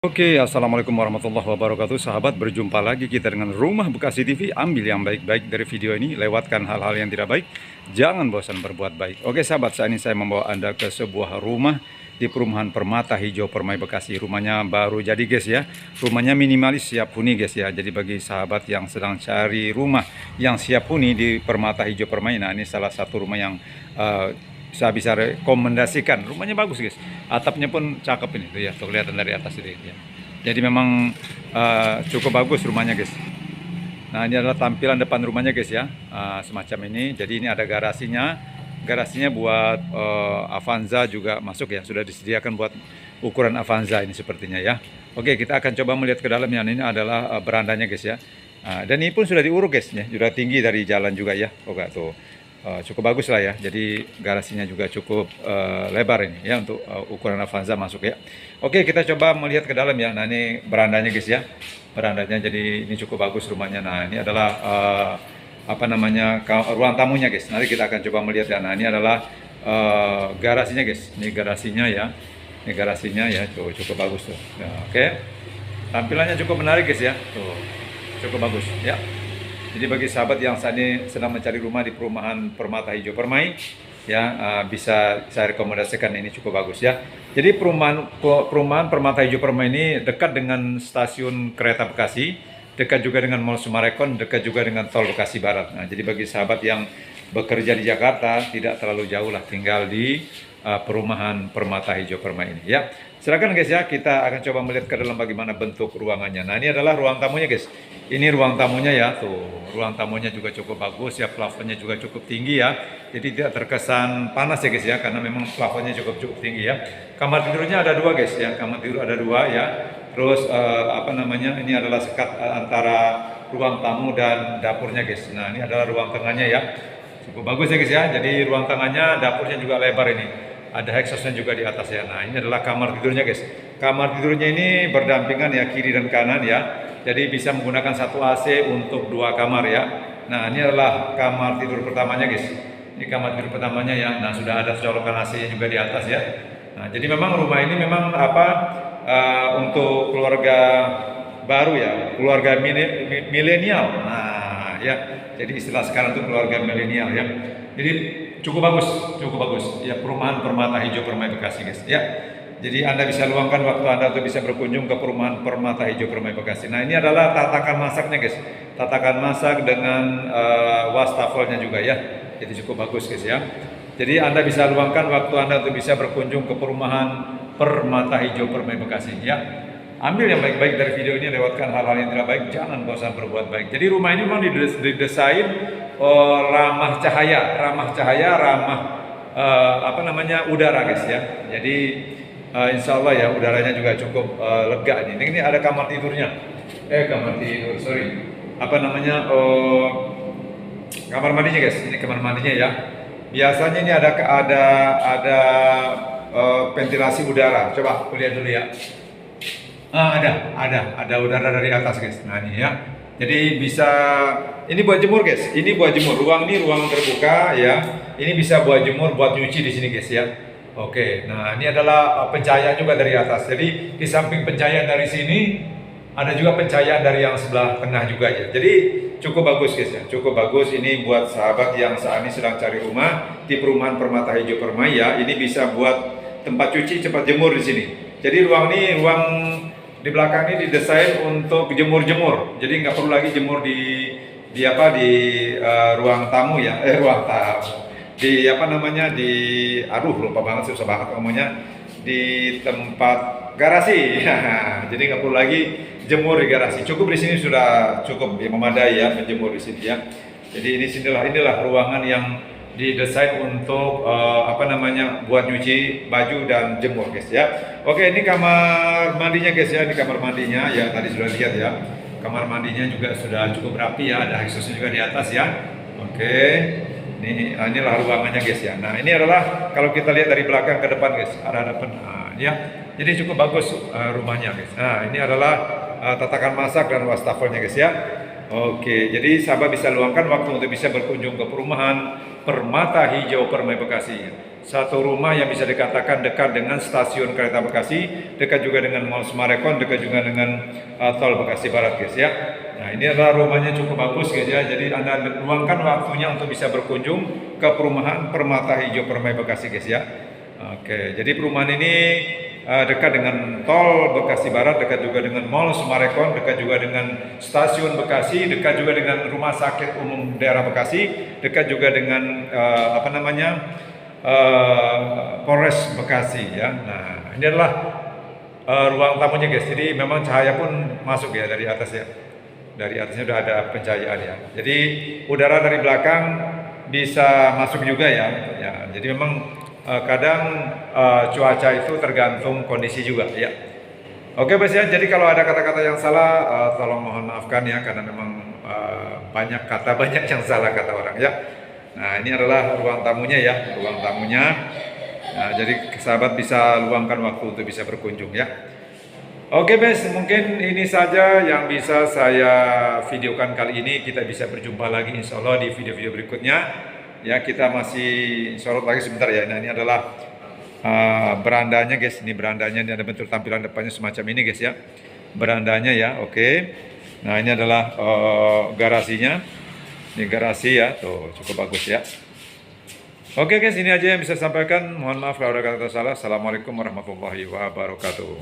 Oke, assalamualaikum warahmatullahi wabarakatuh. Sahabat, berjumpa lagi kita dengan Rumah Bekasi TV. Ambil yang baik-baik dari video ini, lewatkan hal-hal yang tidak baik. Jangan bosan berbuat baik. Oke sahabat, saat ini saya membawa Anda ke sebuah rumah di perumahan Permata Hijau Permai Bekasi. Rumahnya baru jadi guys ya. Rumahnya minimalis siap huni guys ya. Jadi bagi sahabat yang sedang cari rumah yang siap huni di Permata Hijau Permai, nah ini salah satu rumah yang saya bisa rekomendasikan. Rumahnya bagus guys, atapnya pun cakep ini tuh ya, tuh kelihatan dari atas ini ya. Jadi memang cukup bagus rumahnya guys. Nah ini adalah tampilan depan rumahnya guys ya, semacam ini. Jadi ini ada garasinya buat Avanza juga masuk ya, sudah disediakan buat ukuran Avanza ini sepertinya ya. Oke, kita akan coba melihat ke dalamnya. Ini adalah berandanya guys ya. Dan ini pun sudah diuruk guys ya, sudah tinggi dari jalan juga ya. Oke tuh. Cukup bagus lah ya, jadi garasinya juga cukup lebar ini ya untuk ukuran Avanza masuk ya. Oke, kita coba melihat ke dalam ya. Nah ini berandanya guys ya, berandanya, jadi ini cukup bagus rumahnya. Nah ini adalah apa namanya, ruang tamunya guys. Nanti kita akan coba melihat ya. Nah ini adalah garasinya guys, ini garasinya ya, ini garasinya ya, tuh cukup bagus tuh ya. Oke, tampilannya cukup menarik guys ya, tuh cukup bagus ya. Jadi bagi sahabat yang saat ini sedang mencari rumah di perumahan Permata Hijau Permai, ya bisa saya rekomendasikan, ini cukup bagus ya. Jadi perumahan Permata Hijau Permai ini dekat dengan stasiun kereta Bekasi, dekat juga dengan Mall Sumarekon, dekat juga dengan Tol Bekasi Barat. Nah, jadi bagi sahabat yang bekerja di Jakarta tidak terlalu jauh lah, tinggal di perumahan Permata Hijau Permai ini ya. Silakan guys ya, kita akan coba melihat ke dalam bagaimana bentuk ruangannya. Nah ini adalah ruang tamunya guys. Ini ruang tamunya ya, tuh ruang tamunya juga cukup bagus ya, plafonnya juga cukup tinggi ya. Jadi tidak terkesan panas ya guys ya, karena memang plafonnya cukup tinggi ya. Kamar tidurnya ada dua guys ya, kamar tidur ada dua ya. Terus apa namanya, ini adalah sekat antara ruang tamu dan dapurnya guys. Nah ini adalah ruang tengahnya ya, cukup bagus ya guys ya. Jadi ruang tengahnya, dapurnya juga lebar ini. Ada exhaustnya juga di atas ya. Nah ini adalah kamar tidurnya guys. Kamar tidurnya ini berdampingan ya, kiri dan kanan ya. Jadi bisa menggunakan satu AC untuk dua kamar ya. Nah ini adalah kamar tidur pertamanya guys. Ini kamar tidur pertamanya ya. Nah sudah ada colokan AC-nya juga di atas ya. Nah jadi memang rumah ini memang untuk keluarga baru ya, keluarga milenial. Nah ya, jadi istilah sekarang itu keluarga milenial ya. Jadi cukup bagus ya, perumahan Permata Hijau Permai Bekasi guys ya. Jadi Anda bisa luangkan waktu Anda untuk bisa berkunjung ke perumahan Permata Hijau Permai Bekasi. Nah ini adalah tatakan masaknya guys, tatakan masak dengan wastafelnya juga ya. Jadi cukup bagus guys ya. Jadi Anda bisa luangkan waktu Anda untuk bisa berkunjung ke perumahan Permata Hijau Permai Bekasi ya. Ambil yang baik-baik dari video ini, lewatkan hal-hal yang tidak baik, jangan bosan berbuat baik. Jadi rumah ini memang didesain ramah cahaya, apa namanya, udara guys ya. Jadi insya Allah ya, udaranya juga cukup lega nih. Ini ada kamar tidurnya, kamar tidur, sorry, apa namanya, kamar mandinya guys. Ini kamar mandinya ya. Biasanya ini ada ventilasi udara. Coba lihat dulu ya. Ada udara dari atas guys. Nah ini ya. Jadi bisa, ini buat jemur guys. Ini buat jemur. Ruang ini ruang terbuka ya. Ini bisa buat jemur, buat nyuci di sini guys ya. Oke. Nah ini adalah pencahayaan juga dari atas. Jadi di samping pencahayaan dari sini, ada juga pencahayaan dari yang sebelah tengah juga ya. Jadi cukup bagus guys ya. Cukup bagus ini buat sahabat yang saat ini sedang cari rumah di perumahan Permata Hijau Permai ya. Ini bisa buat tempat cuci, cepat jemur di sini. Jadi ruang di belakang ini didesain untuk jemur-jemur, jadi nggak perlu lagi jemur di ruang tamu ya, ruang tamu, di apa namanya, lupa banget, susah banget ngomongnya, di tempat garasi. Jadi nggak perlu lagi jemur di garasi, cukup di sini sudah cukup ya, memadai ya menjemur di sini ya. Jadi inilah ruangan yang didesain untuk buat nyuci baju dan jemur guys ya. Oke, ini kamar mandinya guys ya. Ini kamar mandinya ya, tadi sudah lihat ya. Kamar mandinya juga sudah cukup rapi ya, ada exhaustnya juga di atas ya. Oke, inilah ruangannya guys ya. Nah ini adalah kalau kita lihat dari belakang ke depan guys, ada depan ya. Jadi cukup bagus rumahnya guys. Nah ini adalah tatakan masak dan wastafelnya guys ya. Oke, jadi sahabat bisa luangkan waktu untuk bisa berkunjung ke perumahan Permata Hijau Permai Bekasi. Satu rumah yang bisa dikatakan dekat dengan stasiun kereta Bekasi, dekat juga dengan Mall Semarekon, dekat juga dengan Tol Bekasi Barat guys ya. Nah ini adalah rumahnya cukup bagus guys ya. Jadi Anda luangkan waktunya untuk bisa berkunjung ke perumahan Permata Hijau Permai Bekasi guys ya. Oke, jadi perumahan ini dekat dengan Tol Bekasi Barat, dekat juga dengan Mall Semarekon, dekat juga dengan Stasiun Bekasi, dekat juga dengan Rumah Sakit Umum Daerah Bekasi, dekat juga dengan Polres Bekasi ya. Nah, ini adalah ruang tamunya guys. Jadi memang cahaya pun masuk ya dari atas ya. Dari atasnya sudah ada pencahayaan ya. Jadi udara dari belakang bisa masuk juga ya. Ya, jadi memang kadang cuaca itu tergantung kondisi juga ya. Oke Bos ya, jadi kalau ada kata-kata yang salah tolong mohon maafkan ya, karena memang banyak kata banyak yang salah kata orang ya. Nah ini adalah ruang tamunya ya, ruang tamunya. Nah, jadi sahabat bisa luangkan waktu untuk bisa berkunjung ya. Oke Bes, mungkin ini saja yang bisa saya videokan kali ini. Kita bisa berjumpa lagi insya Allah di video-video berikutnya. Ya kita masih sorot lagi sebentar ya. Nah ini adalah berandanya guys. Ini berandanya, ini ada bentuk tampilan depannya semacam ini guys ya. Berandanya ya, oke. Nah ini adalah garasinya. Ini garasi ya, tuh cukup bagus ya. Oke guys, ini aja yang bisa saya sampaikan. Mohon maaf kalau ada kata salah. Assalamualaikum warahmatullahi wabarakatuh.